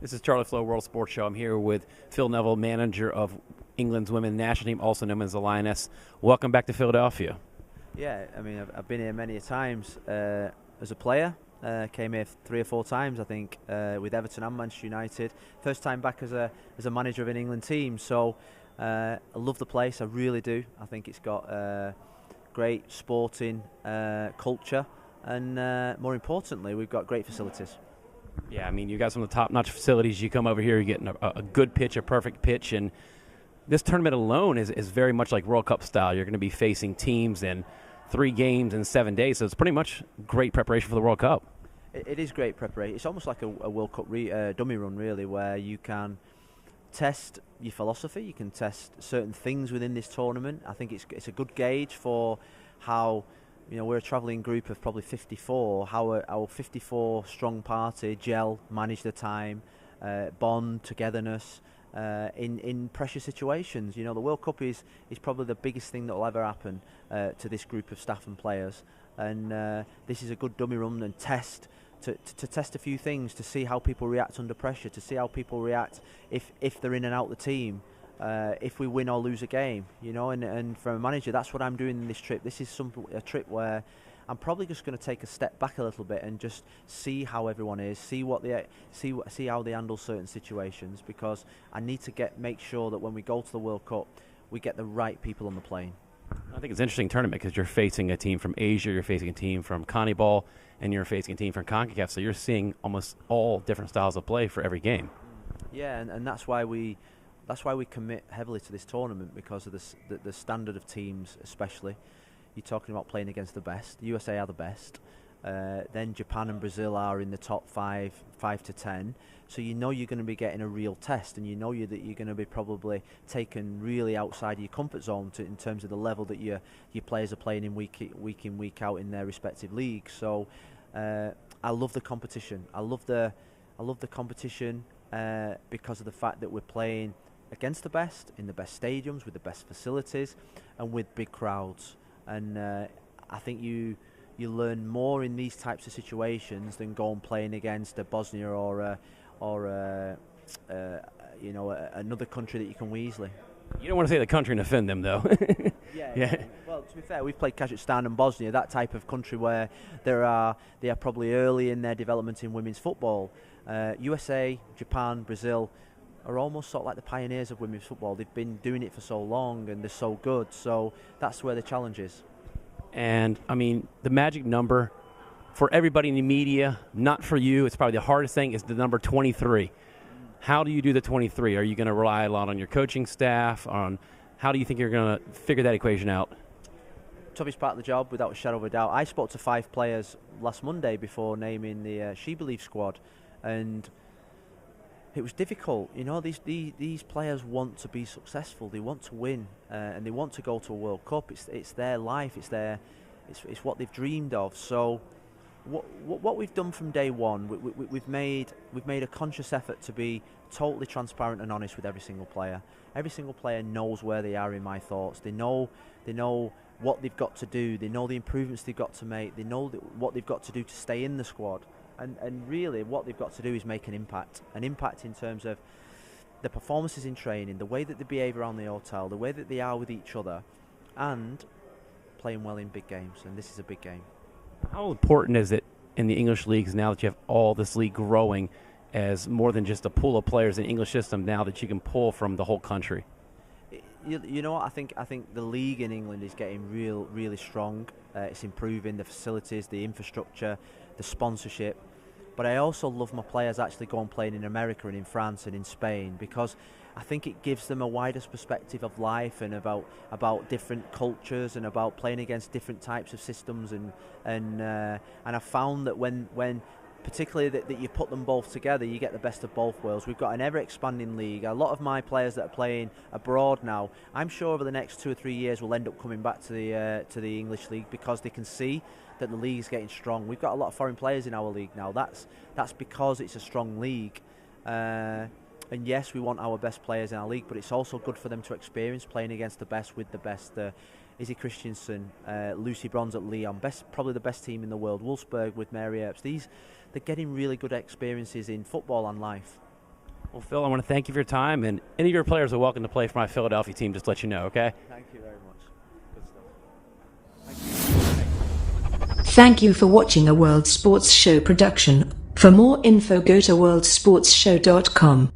This is Charlie Flowe, World Sports Show. I'm here with Phil Neville, manager of England's women's national team, also known as the Lioness. Welcome back to Philadelphia. Yeah, I mean, I've been here many times as a player. Came here 3 or 4 times, I think, with Everton and Manchester United. First time back as a manager of an England team. So I love the place, I really do. I think it's got great sporting culture, and more importantly, we've got great facilities. Yeah, I mean, you got some of the top-notch facilities. You come over here, you're getting a good pitch, a perfect pitch, and this tournament alone is very much like World Cup style. You're going to be facing teams in 3 games in 7 days, so it's pretty much great preparation for the World Cup. It is great preparation. It's almost like a World Cup dummy run, really, where you can test your philosophy, you can test certain things within this tournament. I think it's a good gauge for how, we're a travelling group of probably 54, how our 54 strong party gel, manage the time, bond, togetherness, in pressure situations. The World Cup is probably the biggest thing that will ever happen to this group of staff and players, and this is a good dummy run and test to test a few things, to see how people react under pressure, to see how people react if they're in and out the team, if we win or lose a game, and for a manager, that's what I'm doing in this trip. This is a trip where I'm probably just going to take a step back a little bit and just see how everyone is, see how they handle certain situations, because I need to make sure that when we go to the World Cup, we get the right people on the plane. I think it's an interesting tournament because you're facing a team from Asia, you're facing a team from CONMEBOL, and you're facing a team from CONCACAF, so you're seeing almost all different styles of play for every game. Yeah, and that's why we commit heavily to this tournament, because of the standard of teams, especially. You're talking about playing against the best. The USA are the best. Then Japan and Brazil are in the top 5 to 10. So you're going to be getting a real test, and that you're going to be probably taken really outside of your comfort zone in terms of the level that your players are playing in week in, week out in their respective leagues. So I love the competition. I love the competition because of the fact that we're playing against the best, in the best stadiums, with the best facilities, and with big crowds. And I think you learn more in these types of situations than going playing against a Bosnia or another country that you can win easily. You don't want to say the country and offend them, though. Yeah. Well, to be fair, we've played Kazakhstan and Bosnia, that type of country where they are probably early in their development in women's football. USA, Japan, Brazil are almost sort of like the pioneers of women's football. They've been doing it for so long, and they're so good. So that's where the challenge is. And, I mean, the magic number for everybody in the media, not for you, it's probably the hardest thing, is the number 23. How do you do the 23? Are you going to rely a lot on your coaching staff? How do you think you're going to figure that equation out? Toughest part of the job, without a shadow of a doubt. I spoke to 5 players last Monday before naming the She Believes squad, and it was difficult. These players want to be successful. They want to win, and they want to go to a World Cup. It's their life. It's what they've dreamed of. So, what we've done from day one, we've made a conscious effort to be totally transparent and honest with every single player. Every single player knows where they are in my thoughts. They know what they've got to do. They know the improvements they've got to make. They know what they've got to do to stay in the squad. And really what they've got to do is make an impact in terms of the performances in training, the way that they behave around the hotel, the way that they are with each other, and playing well in big games. And this is a big game. How important is it in the English leagues now that you have all this league growing as more than just a pool of players in the English system now that you can pull from the whole country? You know what? I think the league in England is getting really strong. It's improving the facilities, the infrastructure, the sponsorship. But I also love my players actually going playing in America and in France and in Spain, because I think it gives them a wider perspective of life and about different cultures and about playing against different types of systems. And I found that when particularly that you put them both together, you get the best of both worlds. We've got an ever-expanding league. A lot of my players that are playing abroad now, I'm sure over the next 2 or 3 years will end up coming back to the English league, because they can see that the league is getting strong. We've got a lot of foreign players in our league now. That's because it's a strong league. And yes, we want our best players in our league, but it's also good for them to experience playing against the best, with the best. Izzy Christiansen, Lucy Bronze at Lyon, probably the best team in the world. Wolfsburg with Mary Earps. They're getting really good experiences in football and life. Well, Phil, I want to thank you for your time, and any of your players are welcome to play for my Philadelphia team. Just to let you know, okay? Thank you very much. Good stuff. Thank you for watching a World Sports Show production. For more info, go to worldsportsshow.com.